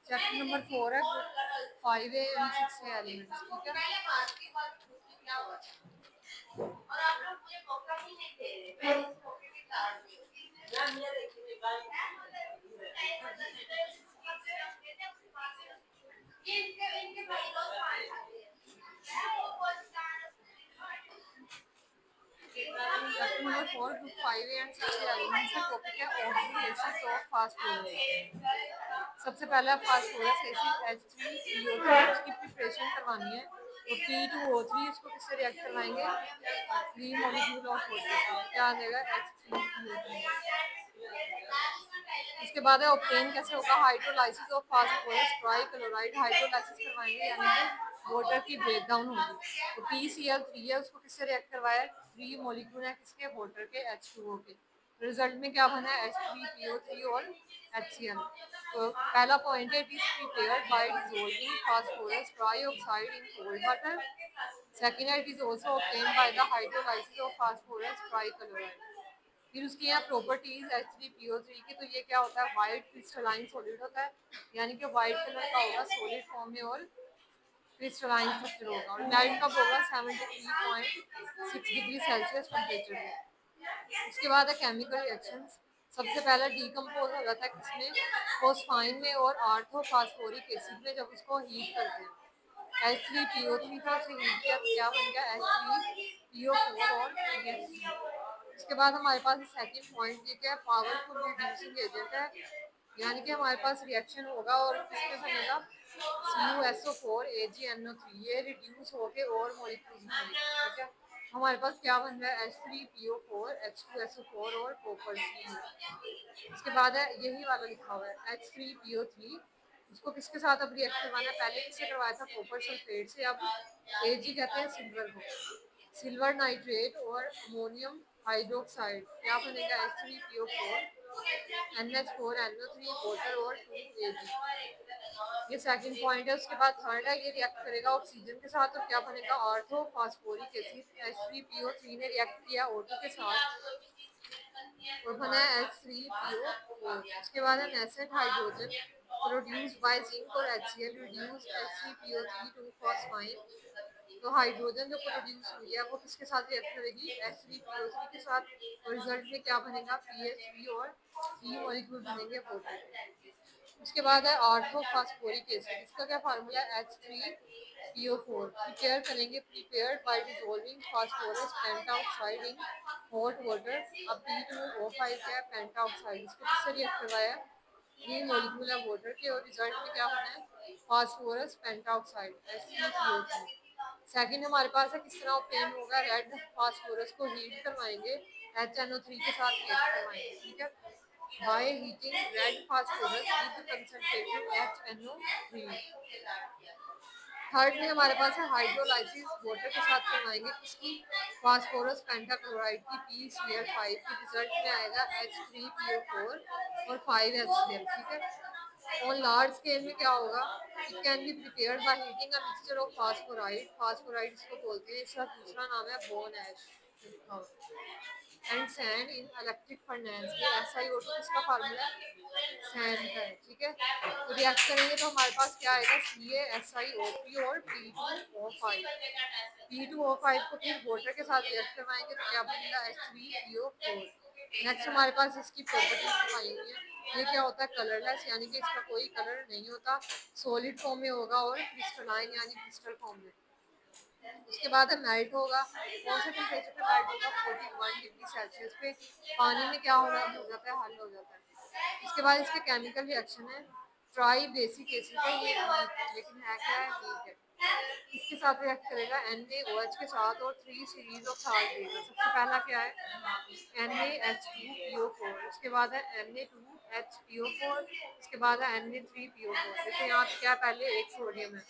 Chapter number 4 है 5A and 6A elements, ठीक है। Chapter number 4 group 5A and 6A elements का topic है ऑक्सीडेशन ऑफ फास्फोरस। सबसे पहला फास्फोरस एसिड H3PO3 इसकी प्रिपरेशन करवानी है। तो P2O3 इसको किससे रिएक्ट करवाएंगे? 3 मॉलिक्यूल ऑफ वाटर से। क्या आ जाएगा? H3PO3। इसके बाद है ऑब्टेन कैसे होगा? Hydrolysis of phosphorus trichloride hydrolysis करवाएंगे, यानी कि वाटर की ब्रेकडाउन होगी। तो PCl3 है, उसको किससे रिएक्ट करवाया? 3 मॉलिक्यूल है किसके? वाटर के, H2O के। रिजल्ट में क्या बना है? H3PO3 और HCl। तो पहला पॉइंट है, it is prepared by dissolving phosphorus trioxide in cold water. Second है, it is also obtained by the hydrolysis of phosphorus trichloride. फिर उसकी यहाँ प्रॉपर्टीज H3PO3 की, तो ये क्या होता है? वाइट क्रिस्टलाइन सॉलिड होता है, यानी कि वाइट कलर का होगा सॉलिड फॉर्म में और क्रिस्टलाइन स्ट्रक्चर होगा। और मेल्ट कब होगा? 73.6 डिग्री सेल्सियस टेम्परेचर में। उसके बाद है केमिकल रिएक्शंस। सबसे पहला डीकम्पोज हो जाता है किसमें? फोस्फाइन में और आर्थोफॉस्फोरिक एसिड में, जब उसको हीट करते हैं। H3PO3 था, उसे हीट किया तो क्या बन गया? H3PO4 और PH3। उसके बाद हमारे पास सेकंड पॉइंट ये क्या है? पावरफुल रिड्यूसिंग एजेंट है, यानी कि हमारे पास रिएक्शन होगा और किसमें बनेगा? CuSO4 AgNO3। ये रिड्यूस होके और मॉलिक्यूल्स बनेंगे, ठीक है। हमारे पास क्या बन रहा है? H3PO4 H2SO4 और कॉपर C। उसके बाद है यही वाला लिखा हुआ है H3PO3। इसको किसके साथ अब रिएक्ट करवाना है? पहले किससे करवाया था? कॉपर सल्फेट से। अब Ag कहते हैं सिल्वर को। सिल्वर नाइट्रेट और अमोनियम हाइड्रोक्साइड क्या बनेगा? H3PO4 NH4NO3 वाटर और 2Ag। ये सेकंड पॉइंट है। उसके बाद थर्ड है, ये रिएक्ट करेगा ऑक्सीजन के साथ और क्या बनेगा? Ortho phosphoric acid. H3PO3 ने रिएक्ट किया O2 के साथ और बना H3PO4। उसके बाद है nascent hydrogen produced by zinc और HCl reduce H3PO3 to phosphine. तो हाइड्रोजन जो प्रोड्यूस हुई है वो किसके साथ रिएक्ट करेगी? H3PO3 के साथ। और रिजल्ट में क्या बनेगा? PH3 और 3 मॉलिक्यूल बनेंगे वाटर के। उसके बाद है ऑर्थोफॉस्फोरिक एसिड। इसका क्या फार्मूला है? H3PO4। प्रिपेयर करेंगे, prepared by dissolving phosphorus pentoxide in hot water. अब P2O5 क्या है? पेंटाऑक्साइड। इसको किससे रिएक्ट करवाया? 3 मॉलिक्यूल है वाटर के और रिजल्ट में क्या बना है? Phosphorus pentoxide H3PO3। सेकंड हमारे पास है किस तरह ऑब्टेन होगा? रेड फास्फोरस को हीट करवाएंगे, HNO3 के साथ रिएक्ट करवाएंगे, ठीक है। By heating red phosphorus with concentrated HNO3। Third में हमारे पास है हाइड्रोलाइसिस वाटर के साथ करवाएंगे किसकी? फास्फोरस पेंटाक्लोराइड की PCl5 की। रिजल्ट में आएगा H3PO4 और 5HCl, ठीक है। और लार्ज स्केल में क्या होगा? It can be prepared by heating a mixture of phosphorite. Phosphorite इसको बोलते हैं, इसका दूसरा नाम है bone ash and sand in electric furnace. ये SiO2 इसका फार्मूला सैंड का है, ठीक है। तो रिएक्ट करेंगे तो हमारे पास क्या आएगा? CaSiO3 और P2O5। P2O5 को फिर वाटर के साथ रिएक्ट करवाएंगे तो क्या बनेगा? H3PO4। नेक्स्ट हमारे पास इसकी प्रॉपर्टीज बताई हुई है। ये क्या होता है? कलरलेस, यानी कि इसका कोई कलर नहीं होता, सॉलिड फॉर्म में होगा और क्रिस्टलाइन यानी क्रिस्टल फॉर्म में। उसके बाद है मेल्ट होगा। कौन से टेम्परेचर पे मेल्ट होगा? 41 डिग्री सेल्सियस पे। पानी में क्या हो जाता है? हल हो जाता है। उसके बाद इसके केमिकल रिएक्शन है ट्राई बेसिक एसिड है, ये लेकिन है क्या है? वीक है। इसके साथ रिएक्ट करेगा NaOH के साथ और 3 सीरीज ऑफ साल्ट देगा। सबसे पहला क्या है? NaH2PO4। उसके बाद है Na2HPO4। उसके बाद है Na3PO4। जैसे यहाँ पे क्या? पहले एक सोडियम है,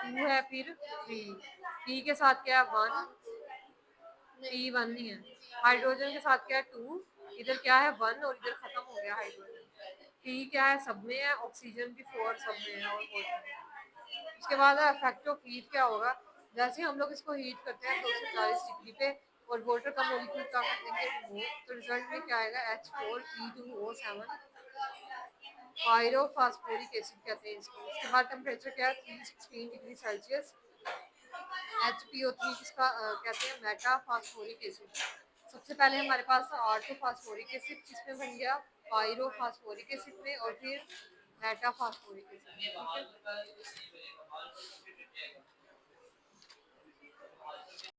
2 है, फिर 3। P के साथ क्या है? 1। P1 नहीं है। हाइड्रोजन के साथ क्या है? 2। इधर क्या है? 1 और इधर खत्म हो गया हाइड्रोजन। P क्या है? सब में है। ऑक्सीजन भी 4 सब में है और उसके बाद इफेक्ट ऑफ हीट क्या होगा? जैसे हम लोग इसको हीट करते हैं 240 डिग्री पे और वाटर का मॉलिक्यूल क्या कर देंगे रिमूव, तो रिजल्ट में क्या आएगा H4E2O7 पायरोफॉस्फोरिक एसिड कहते हैं इसको। उसके बाद टेम्परेचर क्या है 316 डिग्री सेल्सियस। HPO3 किसका कहते हैं मेटाफॉस्फोरिक एसिड। सबसे पहले हमारे पास ऑर्थोफॉस्फोरिक एसिड किसमें बन गया पायरोफॉस्फोरिक एसिड में, और फिर मेटाफॉस्फोरिक एसिड। ठीक है